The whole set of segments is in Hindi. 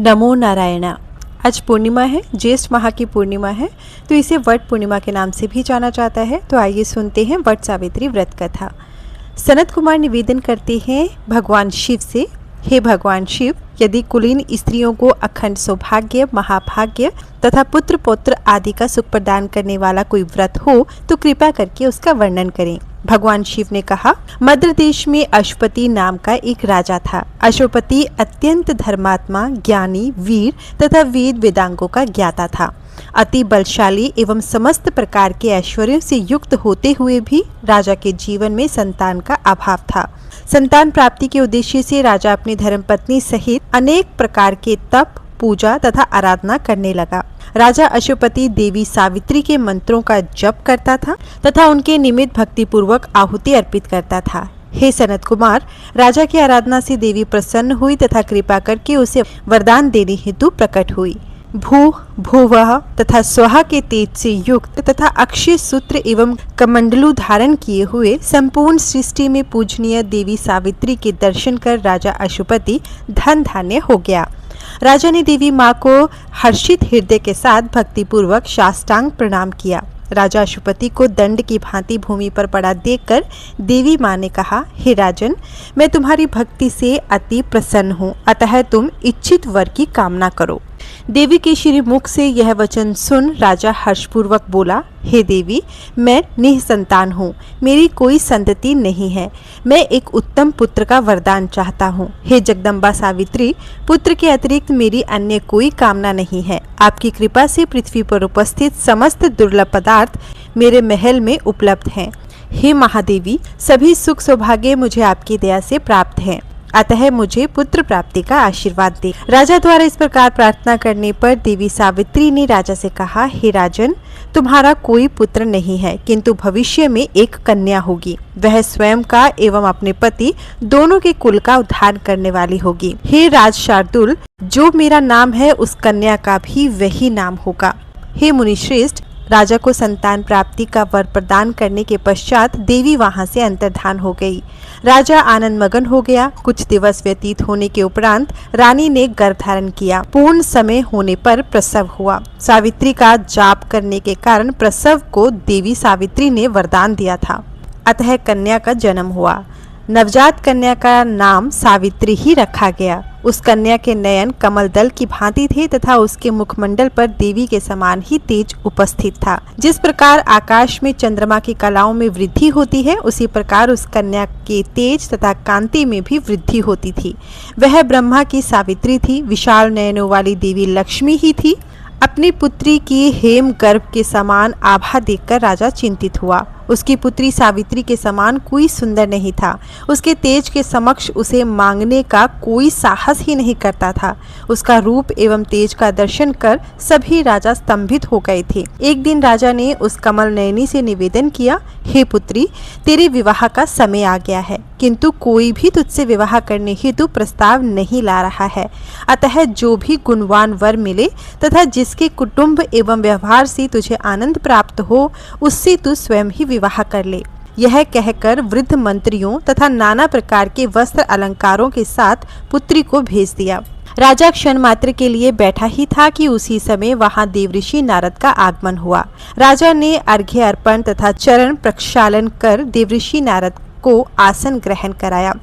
नमो नारायणा। आज पूर्णिमा है, ज्येष्ठ माह की पूर्णिमा है, तो इसे वट पूर्णिमा के नाम से भी जाना जाता है। तो आइए सुनते हैं वट सावित्री व्रत कथा। सनत कुमार निवेदन करते हैं भगवान शिव से, हे भगवान शिव, यदि कुलीन स्त्रियों को अखंड सौभाग्य, महाभाग्य तथा पुत्र पौत्र आदि का सुख प्रदान करने वाला कोई व्रत हो तो कृपा करके उसका वर्णन करें। भगवान शिव ने कहा, मध्य देश में अश्वपति नाम का एक राजा था। अश्वपति अत्यंत धर्मात्मा, ज्ञानी, वीर तथा वेद वेदांगों का ज्ञाता था। अति बलशाली एवं समस्त प्रकार के ऐश्वर्यों से युक्त होते हुए भी राजा के जीवन में संतान का अभाव था। संतान प्राप्ति के उद्देश्य से राजा अपनी धर्मपत्नी सहित अनेक प्रकार के तप, पूजा तथा आराधना करने लगा। राजा अश्वपति देवी सावित्री के मंत्रों का जप करता था तथा उनके निमित्त भक्ति पूर्वक आहुति अर्पित करता था। हे सनत कुमार, राजा की आराधना से देवी प्रसन्न हुई तथा कृपा करके उसे वरदान देने हेतु प्रकट हुई। भू, भुवः तथा स्वहा के तेज से युक्त तथा अक्षय सूत्र एवं कमंडलू धारण किए हुए संपूर्ण सृष्टि में पूजनीय देवी सावित्री के दर्शन कर राजा अश्वपति धन धान्य हो गया। राजा ने देवी माँ को हर्षित हृदय के साथ भक्ति पूर्वक साष्टांग प्रणाम किया। राजा अश्वपति को दंड की भांति भूमि पर पड़ा देखकर देवी माँ ने कहा, हे राजन, मैं तुम्हारी भक्ति से अति प्रसन्न हूँ, अतः तुम इच्छित वर की कामना करो। देवी के श्री मुख से यह वचन सुन राजा हर्षपूर्वक बोला, हे देवी, मैं निःसंतान हूँ, मेरी कोई संतति नहीं है, मैं एक उत्तम पुत्र का वरदान चाहता हूँ। हे जगदम्बा सावित्री, पुत्र के अतिरिक्त मेरी अन्य कोई कामना नहीं है। आपकी कृपा से पृथ्वी पर उपस्थित समस्त दुर्लभ पदार्थ मेरे महल में उपलब्ध हैं। हे महादेवी, सभी सुख सौभाग्य मुझे आपकी दया से प्राप्त हैं, अतः मुझे पुत्र प्राप्ति का आशीर्वाद दे। राजा द्वारा इस प्रकार प्रार्थना करने पर देवी सावित्री ने राजा से कहा, हे राजन, तुम्हारा कोई पुत्र नहीं है, किंतु भविष्य में एक कन्या होगी। वह स्वयं का एवं अपने पति दोनों के कुल का उद्धार करने वाली होगी। हे राज शार्दुल, जो मेरा नाम है उस कन्या का भी वही नाम होगा। हे मुनिश्रेष्ठ, राजा को संतान प्राप्ति का वर प्रदान करने के पश्चात देवी वहां से अंतर्धान हो गई। राजा आनंद मगन हो गया। कुछ दिवस व्यतीत होने के उपरांत रानी ने गर्भ धारण किया। पूर्ण समय होने पर प्रसव हुआ। सावित्री का जाप करने के कारण प्रसव को देवी सावित्री ने वरदान दिया था, अतः कन्या का जन्म हुआ। नवजात कन्या का नाम सावित्री ही रखा गया। उस कन्या के नयन कमल दल की भांति थे तथा उसके मुखमंडल पर देवी के समान ही तेज उपस्थित था। जिस प्रकार आकाश में चंद्रमा की कलाओं में वृद्धि होती है, उसी प्रकार उस कन्या के तेज तथा कांति में भी वृद्धि होती थी। वह ब्रह्मा की सावित्री थी। विशाल नयनों वाली देवी लक्ष्मी ही थी। अपनी पुत्री की हेम गर्भ के समान आभा देखकर राजा चिंतित हुआ। उसकी पुत्री सावित्री के समान कोई सुंदर नहीं था। उसके तेज के समक्ष उसे मांगने का कोई साहस ही नहीं करता था। उसका रूप एवं तेज का दर्शन कर सभी राजा स्तंभित हो गए थे। एक दिन राजा ने उस कमल नयनी से निवेदन किया, हे पुत्री, तेरे विवाह का समय आ गया है, किंतु कोई भी तुझसे विवाह करने हेतु प्रस्ताव नहीं ला रहा है। अतः जो भी गुणवान वर मिले तथा जिसके कुटुंब एवं व्यवहार से तुझे आनंद प्राप्त हो, उससे तू स्वयं ही विवाह कर ले। यह कहकर वृद्ध मंत्रियों तथा नाना प्रकार के वस्त्र अलंकारों के साथ पुत्री को भेज दिया। राजा क्षण मात्र के लिए बैठा ही था कि उसी समय वहां देवऋषि नारद का आगमन हुआ। राजा ने अर्घ्य अर्पण तथा चरण प्रक्षालन कर देवऋषि नारद को आसन ग्रहण कराया।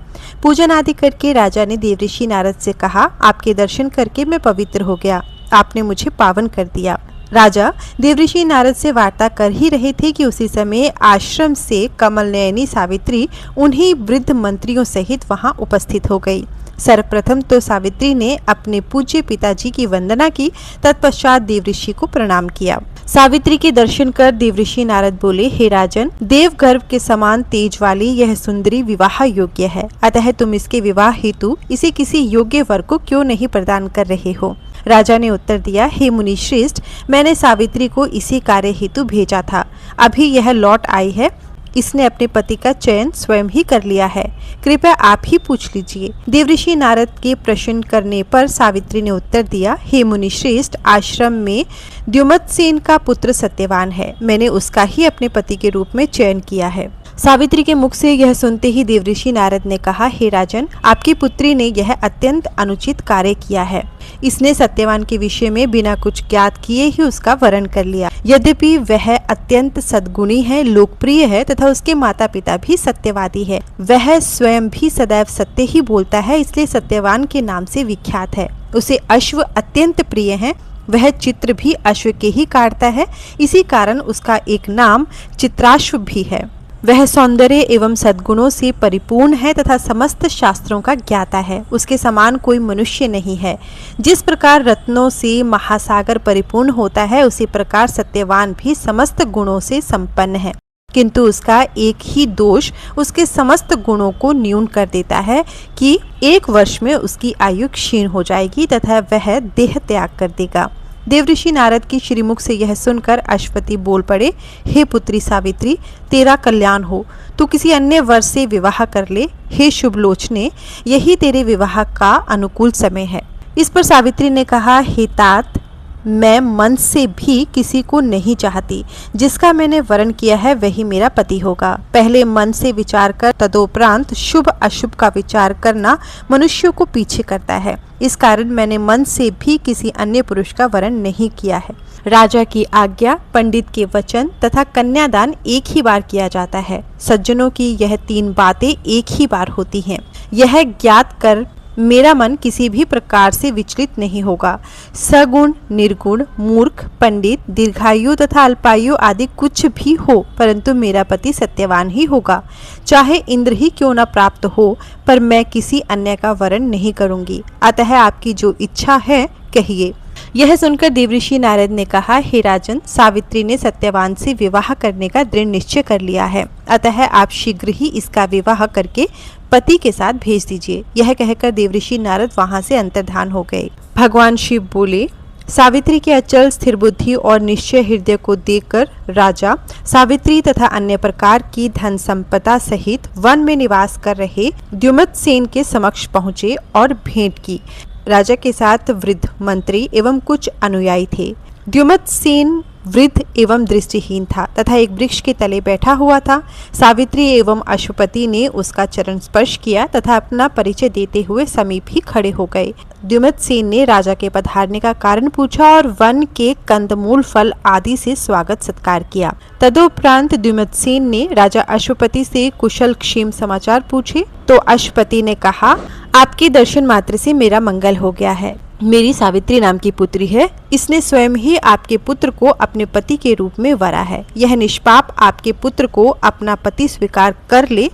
पूजन आदि करके राजा ने देवऋषि नारद से कहा, आपके दर्शन करके मैं पवित्र हो गया, आपने मुझे पावन कर दिया। राजा देवऋषि नारद से वार्ता कर ही रहे थे कि उसी समय आश्रम से कमल नयनी सावित्री उन्हीं वृद्ध मंत्रियों सहित वहां उपस्थित हो गई। सर्वप्रथम तो सावित्री ने अपने पूज्य पिताजी की वंदना की, तत्पश्चात देवऋषि को प्रणाम किया। सावित्री के दर्शन कर देवऋषि नारद बोले, हे राजन, देव गर्भ के समान तेज वाली यह सुंदरी विवाह योग्य है, अतः तुम इसके विवाह हेतु इसे किसी योग्य वर को क्यों नहीं प्रदान कर रहे हो। राजा ने उत्तर दिया, हे मुनिश्रेष्ठ, मैंने सावित्री को इसी कार्य हेतु भेजा था। अभी यह लौट आई है। इसने अपने पति का चयन स्वयं ही कर लिया है। कृपया आप ही पूछ लीजिए। देवऋषि नारद के प्रश्न करने पर सावित्री ने उत्तर दिया, हे मुनिश्रेष्ठ, आश्रम में द्युमत्सेन का पुत्र सत्यवान है। मैंने उसका ही अपने पति के रूप में चयन किया है। सावित्री के मुख से यह सुनते ही देवऋषि नारद ने कहा, हे राजन, आपकी पुत्री ने यह अत्यंत अनुचित कार्य किया है। इसने सत्यवान के विषय में बिना कुछ ज्ञात किए ही उसका वरण कर लिया। यद्यपि वह अत्यंत सद्गुणी है, लोकप्रिय है तथा उसके माता पिता भी सत्यवादी है। वह स्वयं भी सदैव सत्य ही बोलता है, इसलिए सत्यवान के नाम से विख्यात है। उसे अश्व अत्यंत प्रिय है। वह चित्र भी अश्व के ही काटता है, इसी कारण उसका एक नाम चित्राश्व भी है। वह सौंदर्य एवं सद्गुणों से परिपूर्ण है तथा समस्त शास्त्रों का ज्ञाता है। उसके समान कोई मनुष्य नहीं है। जिस प्रकार रत्नों से महासागर परिपूर्ण होता है, उसी प्रकार सत्यवान भी समस्त गुणों से संपन्न है, किंतु उसका एक ही दोष उसके समस्त गुणों को न्यून कर देता है कि 1 वर्ष में उसकी आयु क्षीण हो जाएगी तथा वह देह त्याग कर देगा। देवऋषि नारद की श्रीमुख से यह सुनकर अश्वपति बोल पड़े, हे पुत्री सावित्री, तेरा कल्याण हो। तू किसी अन्य वर से विवाह कर ले। हे शुभलोचने, यही तेरे विवाह का अनुकूल समय है। इस पर सावित्री ने कहा, हे तात, मैं मन से भी किसी को नहीं चाहती। जिसका मैंने वरण किया है वही मेरा पति होगा। पहले मन से विचार कर तदोपरांत शुभ अशुभ का विचार करना मनुष्यों को पीछे करता है। इस कारण मैंने मन से भी किसी अन्य पुरुष का वरण नहीं किया है। राजा की आज्ञा, पंडित के वचन तथा कन्यादान एक ही बार किया जाता है। सज्जनों की यह 3 बातें एक ही बार होती हैं। यह ज्ञात कर मेरा मन किसी भी प्रकार से विचलित नहीं होगा। सगुण, निर्गुण, मूर्ख, पंडित, दीर्घायु तथा अल्पायु आदि कुछ भी हो, परंतु मेरा पति सत्यवान ही होगा। चाहे इंद्र ही क्यों न प्राप्त हो, पर मैं किसी अन्य का वरण नहीं करूंगी। अतः आपकी जो इच्छा है कहिए। यह सुनकर देवऋषि नारद ने कहा, हे राजन, सावित्री ने सत्यवान से विवाह करने का दृढ़ निश्चय कर लिया है, अतः आप शीघ्र ही इसका विवाह करके पति के साथ भेज दीजिए। यह कहकर देवऋषि नारद वहां से अंतर्धान हो गए। भगवान शिव बोले, सावित्री के अचल स्थिर बुद्धि और निश्चय हृदय को देखकर राजा सावित्री तथा अन्य प्रकार की धन संपदा सहित वन में निवास कर रहे द्युमत्सेन के समक्ष पहुँचे और भेंट की। राजा के साथ वृद्ध मंत्री एवं कुछ अनुयायी थे। द्युमत्सेन वृद्ध एवं दृष्टिहीन था तथा एक वृक्ष के तले बैठा हुआ था। सावित्री एवं अश्वपति ने उसका चरण स्पर्श किया तथा अपना परिचय देते हुए समीप ही खड़े हो गए। द्युमत्सेन ने राजा के पधारने का कारण पूछा और वन के कंदमूल, फल आदि से स्वागत सत्कार किया। तदोपरांत द्युमत्सेन ने राजा अश्वपति से कुशल क्षेम समाचार पूछे तो अश्वपति ने कहा, आपके दर्शन मात्र से मेरा मंगल हो गया है। मेरी सावित्री नाम की पुत्री है। इसने स्वयं ही आपके पुत्र को अपने पति के रूप में वरा है। यह निष्पाप आपके पुत्र को अपना पति स्वीकार कर ले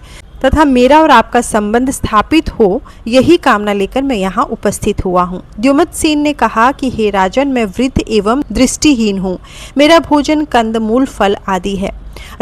तथा मेरा और आपका संबंध स्थापित हो, यही कामना लेकर मैं यहाँ उपस्थित हुआ हूँ। द्युमत्सेन ने कहा कि हे राजन, मैं वृद्ध एवं दृष्टिहीन हूँ। मेरा भोजन कंदमूल, फल आदि है।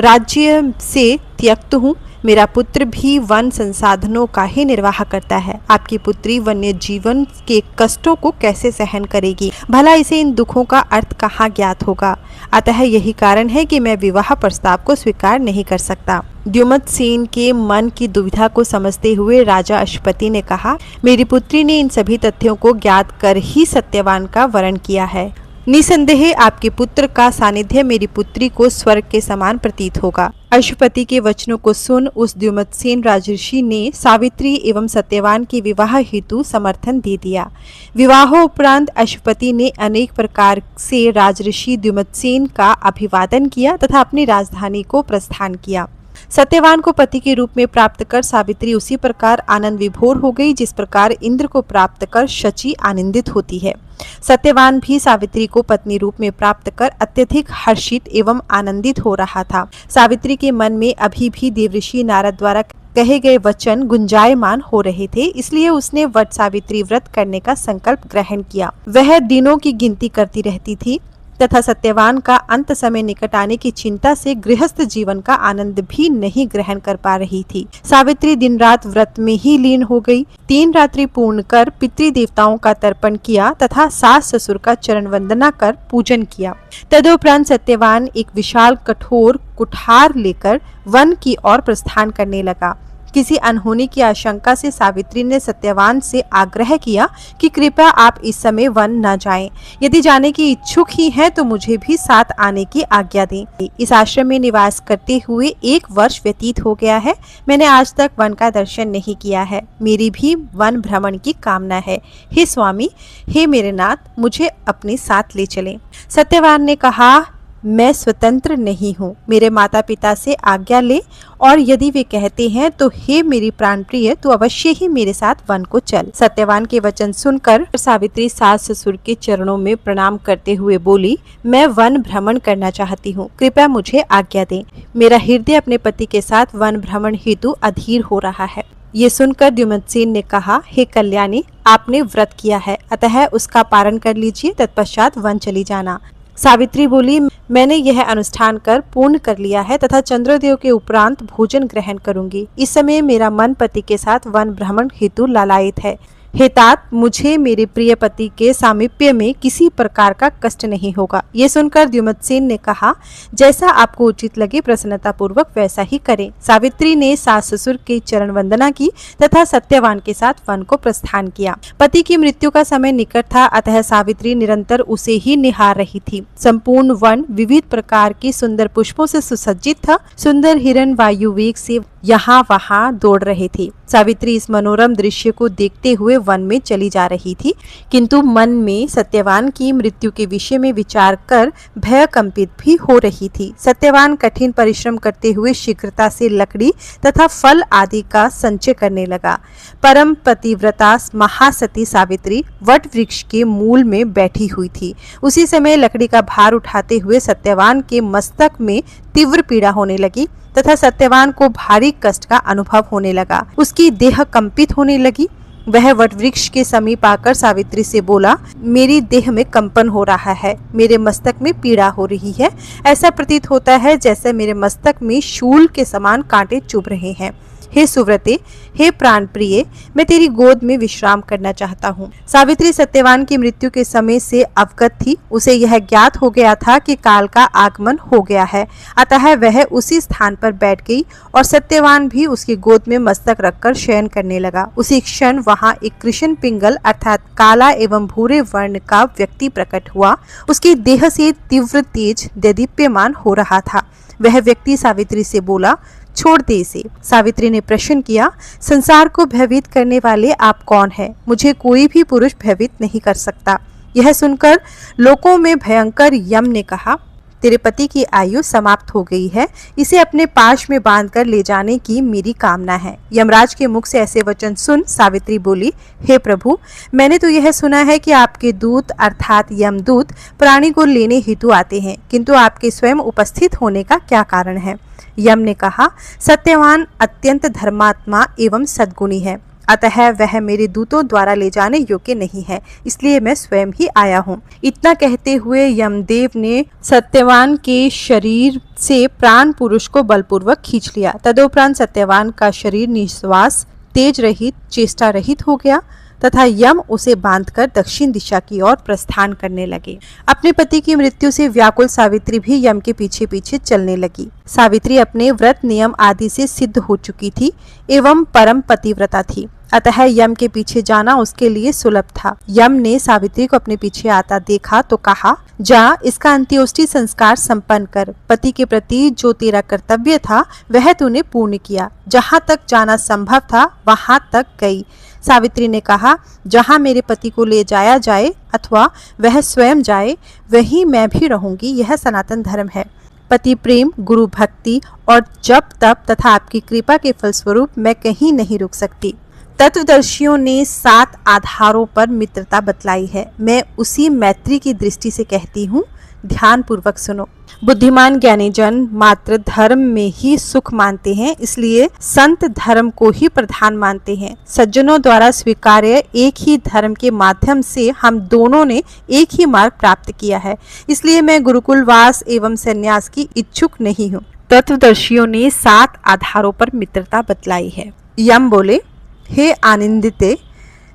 राज्य से त्यक्त हूँ। मेरा पुत्र भी वन संसाधनों का ही निर्वाह करता है। आपकी पुत्री वन्य जीवन के कष्टों को कैसे सहन करेगी? भला इसे इन दुखों का अर्थ कहाँ ज्ञात होगा? अतः यही कारण है कि मैं विवाह प्रस्ताव को स्वीकार नहीं कर सकता। द्युमत्सेन के मन की दुविधा को समझते हुए राजा अश्वपति ने कहा, मेरी पुत्री ने इन सभी तथ्यों को ज्ञात कर ही सत्यवान का वरण किया है। निसंदेह आपके पुत्र का सानिध्य मेरी पुत्री को स्वर्ग के समान प्रतीत होगा। अश्वपति के वचनों को सुन उस द्युमत्सेन राजर्षि ने सावित्री एवं सत्यवान के विवाह हेतु समर्थन दे दिया। विवाहोपरांत अश्वपति ने अनेक प्रकार से राजर्षि द्युमत्सेन का अभिवादन किया तथा अपनी राजधानी को प्रस्थान किया। सत्यवान को पति के रूप में प्राप्त कर सावित्री उसी प्रकार आनंद विभोर हो गई जिस प्रकार इंद्र को प्राप्त कर शची आनंदित होती है। सत्यवान भी सावित्री को पत्नी रूप में प्राप्त कर अत्यधिक हर्षित एवं आनंदित हो रहा था। सावित्री के मन में अभी भी देवऋषि नारद द्वारा कहे गए वचन गुंजायमान हो रहे थे, इसलिए उसने वट सावित्री व्रत करने का संकल्प ग्रहण किया। वह दिनों की गिनती करती रहती थी तथा सत्यवान का अंत समय निकट आने की चिंता से गृहस्थ जीवन का आनंद भी नहीं ग्रहण कर पा रही थी। सावित्री दिन रात व्रत में ही लीन हो गई। 3 रात्रि पूर्ण कर पितृदेवताओं का तर्पण किया तथा सास ससुर का चरण वंदना कर पूजन किया। तदोपरांत सत्यवान एक विशाल कठोर कुठार लेकर वन की ओर प्रस्थान करने लगा। किसी अनहोनी की आशंका से सावित्री ने सत्यवान से आग्रह किया कि कृपया आप इस समय वन न जाएं। यदि जाने की इच्छुक ही हैं तो मुझे भी साथ आने की आज्ञा दें। इस आश्रम में निवास करते हुए 1 वर्ष व्यतीत हो गया है। मैंने आज तक वन का दर्शन नहीं किया है। मेरी भी वन भ्रमण की कामना है। हे स्वामी, हे मेरे नाथ, मुझे अपने साथ ले चलें। सत्यवान ने कहा, मैं स्वतंत्र नहीं हूँ। मेरे माता पिता से आज्ञा ले, और यदि वे कहते हैं तो हे मेरी प्राण प्रिय, तू अवश्य ही मेरे साथ वन को चल। सत्यवान के वचन सुनकर सावित्री सास ससुर के चरणों में प्रणाम करते हुए बोली, मैं वन भ्रमण करना चाहती हूँ, कृपया मुझे आज्ञा दें। मेरा हृदय अपने पति के साथ वन भ्रमण हेतु अधीर हो रहा है। ये सुनकर द्युमतसेन ने कहा, हे कल्याणी, आपने व्रत किया है, अतः उसका पारण कर लीजिए, तत्पश्चात वन चली जाना। सावित्री बोली, मैंने यह अनुष्ठान कर पूर्ण कर लिया है तथा चंद्रदेव के उपरांत भोजन ग्रहण करूंगी। इस समय मेरा मन पति के साथ वन भ्रमण हेतु लालायित है। हे तात, मुझे मेरे प्रिय पति के सामीप्य में किसी प्रकार का कष्ट नहीं होगा। ये सुनकर द्युमतसेन ने कहा, जैसा आपको उचित लगे प्रसन्नता पूर्वक वैसा ही करें। सावित्री ने सास ससुर की चरण वंदना की तथा सत्यवान के साथ वन को प्रस्थान किया। पति की मृत्यु का समय निकट था, अतः सावित्री निरंतर उसे ही निहार रही थी। संपूर्ण वन विविध प्रकार की सुंदर पुष्पों से सुसज्जित था। सुंदर हिरण वायु वेग से यहाँ वहाँ दौड़ रहे थे। सावित्री इस मनोरम दृश्य को देखते हुए वन में चली जा रही थी, किंतु मन में सत्यवान की मृत्यु के विषय में विचार कर भय कंपित भी हो रही थी। सत्यवान कठिन परिश्रम करते हुए शीघ्रता से लकड़ी तथा फल आदि का संचय करने लगा। परम पतिव्रता महासती सावित्री वट वृक्ष के मूल में बैठी हुई थी। उसी समय लकड़ी का भार उठाते हुए सत्यवान के मस्तक में तीव्र पीड़ा होने लगी तथा सत्यवान को भारी कष्ट का अनुभव होने लगा। उसकी देह कंपित होने लगी। वह वटवृक्ष के समीप आकर सावित्री से बोला, मेरी देह में कंपन हो रहा है, मेरे मस्तक में पीड़ा हो रही है। ऐसा प्रतीत होता है जैसे मेरे मस्तक में शूल के समान कांटे चुभ रहे हैं। हे सुव्रते, हे प्राण प्रिय, मैं तेरी गोद में विश्राम करना चाहता हूँ। सावित्री सत्यवान की मृत्यु के समय से अवगत थी। उसे यह ज्ञात हो गया था कि काल का आगमन हो गया है, अतः वह उसी स्थान पर बैठ गई और सत्यवान भी उसकी गोद में मस्तक रखकर शयन करने लगा। उसी क्षण वहाँ एक कृष्ण पिंगल अर्थात काला एवं भूरे वर्ण का व्यक्ति प्रकट हुआ। उसकी देह से तीव्र तेज देदीप्यमान हो रहा था। वह व्यक्ति सावित्री से बोला, छोड़ दे इसे। सावित्री ने प्रश्न किया, संसार को भयभीत करने वाले आप कौन हैं? मुझे कोई भी पुरुष भयभीत नहीं कर सकता। यह सुनकर लोकों में भयंकर यम ने कहा, तेरे पति की आयु समाप्त हो गई है, इसे अपने पाश में बांधकर ले जाने की मेरी कामना है। यमराज के मुख से ऐसे वचन सुन सावित्री बोली, हे प्रभु, मैंने तो यह सुना है कि आपके दूत अर्थात यमदूत प्राणी को लेने हेतु आते हैं, किंतु आपके स्वयं उपस्थित होने का क्या कारण है? यम ने कहा, सत्यवान अत्यंत धर्मात्मा एवं सद्गुणी है, अतः वह मेरे दूतों द्वारा ले जाने योग्य नहीं है, इसलिए मैं स्वयं ही आया हूँ। इतना कहते हुए यमदेव ने सत्यवान के शरीर से प्राण पुरुष को बलपूर्वक खींच लिया। तदुपरांत सत्यवान का शरीर निश्वास, तेज रहित, चेष्टा रहित हो गया तथा यम उसे बांधकर दक्षिण दिशा की ओर प्रस्थान करने लगे। अपने पति की मृत्यु से व्याकुल सावित्री भी यम के पीछे पीछे चलने लगी। सावित्री अपने व्रत नियम आदि से सिद्ध हो चुकी थी एवं परम पतिव्रता थी, अतः यम के पीछे जाना उसके लिए सुलभ था। यम ने सावित्री को अपने पीछे आता देखा तो कहा, जा इसका अंत्योष्टि संस्कार संपन्न कर। पति के प्रति जो तेरा कर्तव्य था वह तूने पूर्ण किया। जहाँ तक जाना संभव था वहां तक गई। सावित्री ने कहा, जहाँ मेरे पति को ले जाया जाए अथवा वह स्वयं जाए वहीं मैं भी रहूंगी, यह सनातन धर्म है। पति प्रेम, गुरु भक्ति और जप तप तथा आपकी कृपा के फलस्वरूप मैं कहीं नहीं रुक सकती। तत्वदर्शियों ने 7 आधारों पर मित्रता बतलाई है। मैं उसी मैत्री की दृष्टि से कहती हूँ, ध्यान पूर्वक सुनो। बुद्धिमान ज्ञानी जन मात्र धर्म में ही सुख मानते हैं, इसलिए संत धर्म को ही प्रधान मानते हैं। सज्जनों द्वारा स्वीकार्य एक ही धर्म के माध्यम से हम दोनों ने एक ही मार्ग प्राप्त किया है, इसलिए मैं गुरुकुलवास एवं संन्यास की इच्छुक नहीं हूँ। तत्वदर्शियों ने 7 आधारों पर मित्रता बतलाई है। यम बोले, हे आनंदिते,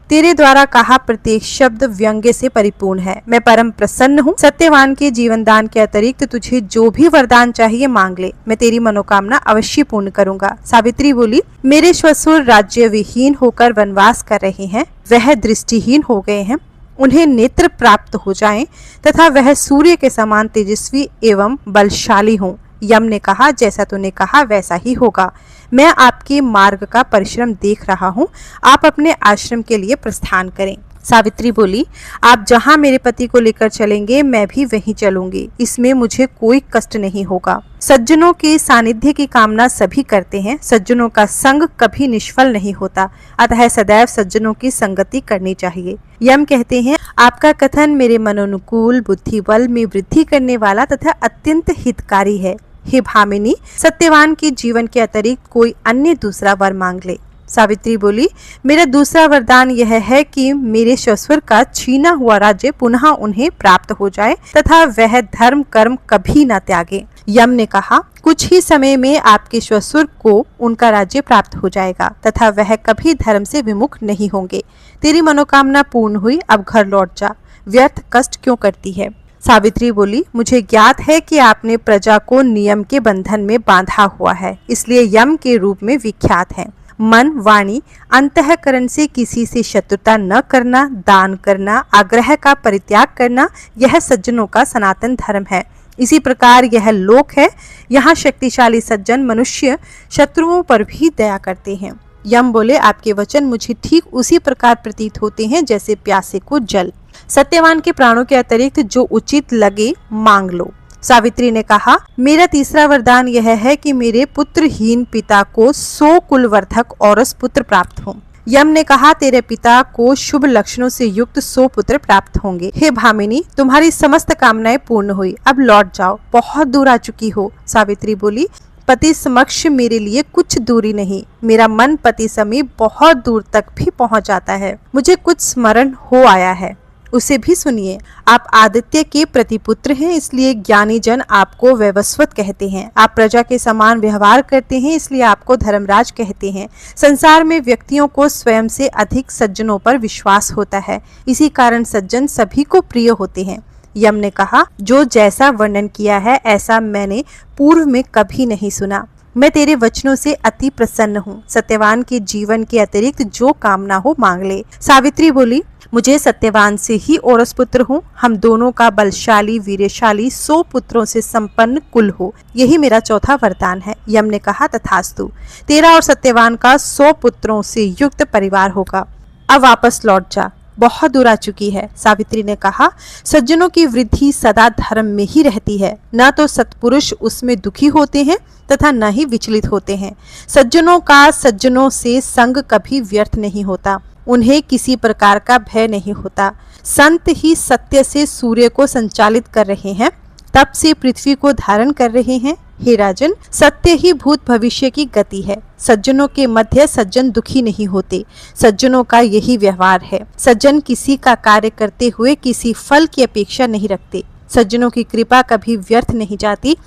तेरे द्वारा कहा प्रत्येक शब्द व्यंग्य से परिपूर्ण है। मैं परम प्रसन्न हूँ। सत्यवान के जीवन दान के अतिरिक्त तुझे जो भी वरदान चाहिए मांग ले, मैं तेरी मनोकामना अवश्य पूर्ण करूंगा। सावित्री बोली, मेरे ससुर राज्य विहीन होकर वनवास कर रहे हैं, वह दृष्टिहीन हो गए हैं, उन्हें नेत्र प्राप्त हो जाएं तथा वह सूर्य के समान तेजस्वी एवं बलशाली हों। यम ने कहा, जैसा तूने कहा वैसा ही होगा। मैं आपके मार्ग का परिश्रम देख रहा हूँ, आप अपने आश्रम के लिए प्रस्थान करें। सावित्री बोली, आप जहाँ मेरे पति को लेकर चलेंगे मैं भी वहीं चलूंगी, इसमें मुझे कोई कष्ट नहीं होगा। सज्जनों के सानिध्य की कामना सभी करते हैं, सज्जनों का संग कभी निष्फल नहीं होता, अतः सदैव सज्जनों की संगति करनी चाहिए। यम कहते हैं, आपका कथन मेरे मनोनुकूल, बुद्धि बल में वृद्धि करने वाला तथा अत्यंत हितकारी है। हे भामिनी, सत्यवान के जीवन के अतिरिक्त कोई अन्य दूसरा वर मांग ले। सावित्री बोली, मेरा दूसरा वरदान यह है कि मेरे ससुर का छीना हुआ राज्य पुनः उन्हें प्राप्त हो जाए तथा वह धर्म कर्म कभी न त्यागे। यम ने कहा, कुछ ही समय में आपके ससुर को उनका राज्य प्राप्त हो जाएगा तथा वह कभी धर्म से विमुख नहीं होंगे। तेरी मनोकामना पूर्ण हुई, अब घर लौट जा, व्यर्थ कष्ट क्यों करती है। सावित्री बोली, मुझे ज्ञात है कि आपने प्रजा को नियम के बंधन में बांधा हुआ है, इसलिए यम के रूप में विख्यात है। मन, वाणी, अंतःकरण से किसी से शत्रुता न करना, दान करना, आग्रह का परित्याग करना, यह सज्जनों का सनातन धर्म है। इसी प्रकार यह लोक है, यहाँ शक्तिशाली सज्जन मनुष्य शत्रुओं पर भी दया करते हैं। यम बोले, आपके वचन मुझे ठीक उसी प्रकार प्रतीत होते हैं जैसे प्यासे को जल। सत्यवान के प्राणों के अतिरिक्त जो उचित लगे मांग लो। सावित्री ने कहा, मेरा तीसरा वरदान यह है कि मेरे पुत्रहीन पिता को 100 कुलवर्धक औरस पुत्र प्राप्त हो। यम ने कहा, तेरे पिता को शुभ लक्षणों से युक्त 100 पुत्र प्राप्त होंगे। हे भामिनी, तुम्हारी समस्त कामनाएं पूर्ण हुई, अब लौट जाओ, बहुत दूर आ चुकी हो। सावित्री बोली, पति समक्ष मेरे लिए कुछ दूरी नहीं, मेरा मन पति समीप बहुत दूर तक भी पहुंच जाता है। मुझे कुछ स्मरण हो आया है, उसे भी सुनिए। आप आदित्य के प्रतिपुत्र हैं, इसलिए ज्ञानी जन आपको वैवस्वत कहते हैं। आप प्रजा के समान व्यवहार करते हैं, इसलिए आपको धर्मराज कहते हैं। संसार में व्यक्तियों को स्वयं से अधिक सज्जनों पर विश्वास होता है, इसी कारण सज्जन सभी को प्रिय होते हैं। यम ने कहा, जो जैसा वर्णन किया है ऐसा मैंने पूर्व में कभी नहीं सुना। मैं तेरे वचनों से अति प्रसन्न हूँ। सत्यवान के जीवन के अतिरिक्त जो कामना हो मांग ले। सावित्री बोली, मुझे सत्यवान से ही औरस पुत्र हूँ। हम दोनों का बलशाली वीरशाली 100 पुत्रों से संपन्न कुल हो, यही मेरा चौथा वरदान है। यम ने कहा, तथास्तु, तेरा और सत्यवान का 100 पुत्रों से युक्त परिवार होगा। अब वापस लौट जा, बहुत दूर आ चुकी है। सावित्री ने कहा, सज्जनों की वृद्धि सदा धर्म में ही रहती है, न तो सत्पुरुष उसमें दुखी होते हैं तथा न ही विचलित होते हैं। सज्जनों का सज्जनों से संग कभी व्यर्थ नहीं होता, उन्हें किसी प्रकार का भय नहीं होता। संत ही सत्य से सूर्य को संचालित कर रहे हैं, तप से पृथ्वी को धारण कर रहे हैं। हे राजन, सत्य ही भूत भविष्य की गति है। सज्जनों के मध्य सज्जन दुखी नहीं होते, सज्जनों का यही व्यवहार है। सज्जन किसी का कार्य करते हुए किसी फल की अपेक्षा नहीं रखते। सज्जनों की कृपा कभी व्यर्थ नहीं जाती,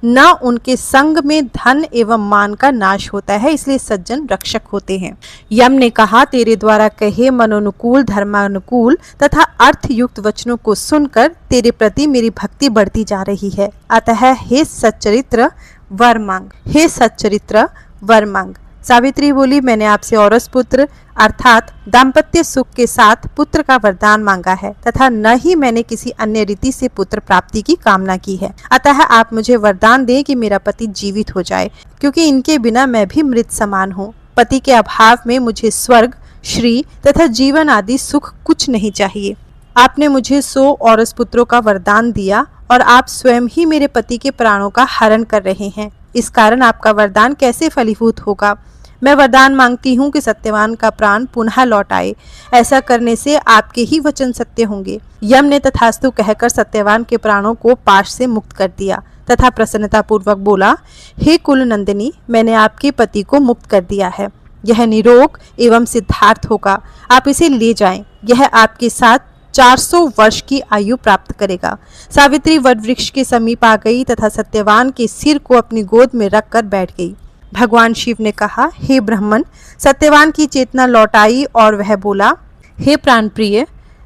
न उनके संग में धन एवं मान का नाश होता है, इसलिए सज्जन रक्षक होते हैं। यम ने कहा, तेरे द्वारा कहे मनोनुकूल, धर्मानुकूल तथा अर्थ युक्त वचनों को सुनकर तेरे प्रति मेरी भक्ति बढ़ती जा रही है। अतः हे सच्चरित्र वर मांग, हे सच्चरित्र वर मांग। सावित्री बोली, मैंने आपसे औरस पुत्र अर्थात दाम्पत्य सुख के साथ पुत्र का वरदान मांगा है तथा न ही मैंने किसी अन्य रीति से पुत्र प्राप्ति की कामना की है। अतः आप मुझे वरदान दें कि मेरा पति जीवित हो जाए, क्योंकि इनके बिना मैं भी मृत समान हूँ। पति के अभाव में मुझे स्वर्ग, श्री तथा जीवन आदि सुख कुछ नहीं चाहिए। आपने मुझे 100 औरस पुत्रों का वरदान दिया और आप स्वयं ही मेरे पति के प्राणों का हरण कर रहे हैं। इस कारण आपका वरदान कैसे फलीभूत होगा। मैं वरदान मांगती हूँ कि सत्यवान का प्राण पुनः लौट आए। ऐसा करने से आपके ही वचन सत्य होंगे। यम ने तथास्तु कहकर सत्यवान के प्राणों को पाश से मुक्त कर दिया तथा प्रसन्नता पूर्वक बोला, हे कुल नंदिनी, मैंने आपके पति को मुक्त कर दिया है। यह निरोग एवं सिद्धार्थ होगा, आप इसे ले जाएं। यह आपके साथ 400 वर्ष की आयु प्राप्त करेगा। सावित्री वट वृक्ष के समीप आ गई तथा सत्यवान के सिर को अपनी गोद में रखकर बैठ गई। भगवान शिव ने कहा, हे ब्राह्मण, सत्यवान की चेतना लौट आई और वह बोला, हे प्राणप्रिय,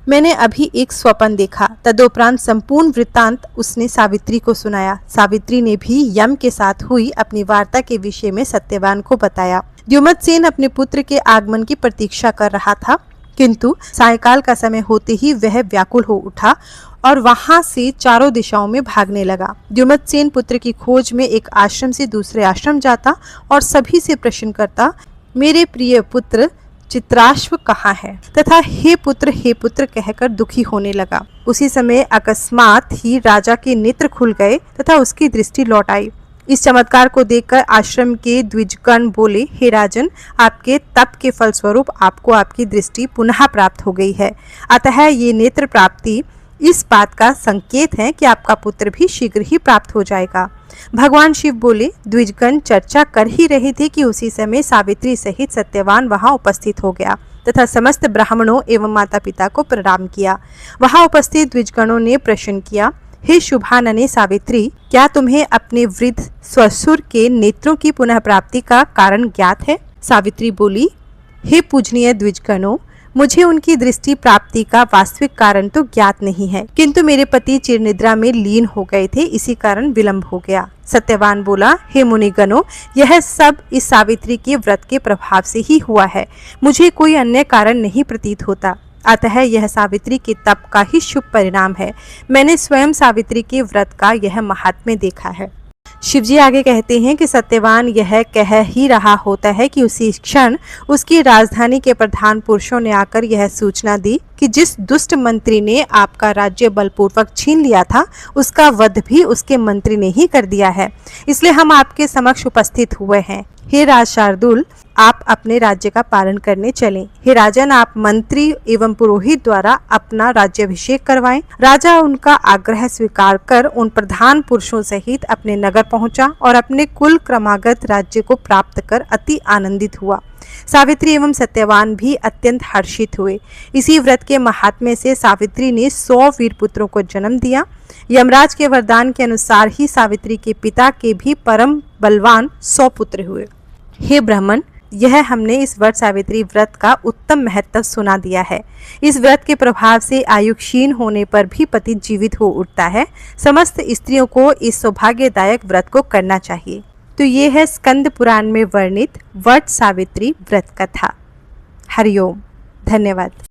मैंने अभी एक स्वप्न देखा। तदोपरांत संपूर्ण वृत्तांत उसने सावित्री को सुनाया। सावित्री ने भी यम के साथ हुई अपनी वार्ता के विषय में सत्यवान को बताया। द्युमत्सेन अपने पुत्र के आगमन की प्रतीक्षा कर रहा था, किंतु सायंकाल का समय होते ही वह व्याकुल हो उठा और वहां से चारों दिशाओं में भागने लगा। द्युमत्सेन पुत्र की खोज में एक आश्रम से दूसरे आश्रम जाता और सभी से प्रश्न करता, मेरे प्रिय पुत्र चित्राश्व कहाँ है, तथा हे पुत्र कहकर दुखी होने लगा। उसी समय अकस्मात ही राजा के नेत्र खुल गए तथा उसकी दृष्टि लौट आई। इस चमत्कार को देखकर आश्रम के द्विजगण बोले, हे राजन, आपके तप के फलस्वरूप आपको आपकी दृष्टि पुनः प्राप्त हो गई है। अतः ये नेत्र प्राप्ति इस बात का संकेत है कि आपका पुत्र भी शीघ्र ही प्राप्त हो जाएगा। भगवान शिव बोले, द्विजगण चर्चा कर ही रहे थे कि उसी समय सावित्री सहित सत्यवान वहां उपस्थित हो गया तथा समस्त ब्राह्मणों एवं माता पिता को प्रणाम किया। वहां उपस्थित द्विजगणों ने प्रश्न किया, हे शुभानने सावित्री, क्या तुम्हें अपने वृद्ध ससुर के नेत्रों की पुनः प्राप्ति का कारण ज्ञात है? सावित्री बोली, हे पूजनीय द्विजगणों, मुझे उनकी दृष्टि प्राप्ति का वास्तविक कारण तो ज्ञात नहीं है, किंतु मेरे पति चिरनिद्रा में लीन हो गए थे, इसी कारण विलंब हो गया। सत्यवान बोला, हे मुनिगणों, यह सब इस सावित्री के व्रत के प्रभाव से ही हुआ है, मुझे कोई अन्य कारण नहीं प्रतीत होता। अतः यह सावित्री के तप का ही शुभ परिणाम है। मैंने स्वयं सावित्री के व्रत का यह महात्म्य देखा है। शिवजी आगे कहते हैं कि सत्यवान यह कह ही रहा होता है कि उसी क्षण उसकी राजधानी के प्रधान पुरुषों ने आकर यह सूचना दी कि जिस दुष्ट मंत्री ने आपका राज्य बलपूर्वक छीन लिया था, उसका वध भी उसके मंत्री ने ही कर दिया है। इसलिए हम आपके समक्ष उपस्थित हुए हैं। हे राज शार्दुल, आप अपने राज्य का पालन करने चलें। हे राजन, आप मंत्री एवं पुरोहित द्वारा अपना राज्याभिषेक करवाएं। राजा उनका आग्रह स्वीकार कर उन प्रधान पुरुषों सहित अपने नगर पहुंचा और अपने कुल क्रमागत राज्य को प्राप्त कर अति आनंदित हुआ। सावित्री एवं सत्यवान भी अत्यंत हर्षित हुए। इसी व्रत के महात्म्य से सावित्री ने 100 वीर पुत्रों को जन्म दिया। यमराज के वरदान के अनुसार ही सावित्री के पिता के भी परम बलवान 100 पुत्र हुए। हे ब्राह्मण, यह हमने इस वट सावित्री व्रत का उत्तम महत्व सुना दिया है। इस व्रत के प्रभाव से आयु क्षीण होने पर भी पति जीवित हो उठता है। समस्त स्त्रियों को इस सौभाग्यदायक व्रत को करना चाहिए। तो ये है स्कंद पुराण में वर्णित वट सावित्री व्रत कथा। हरिओम। धन्यवाद।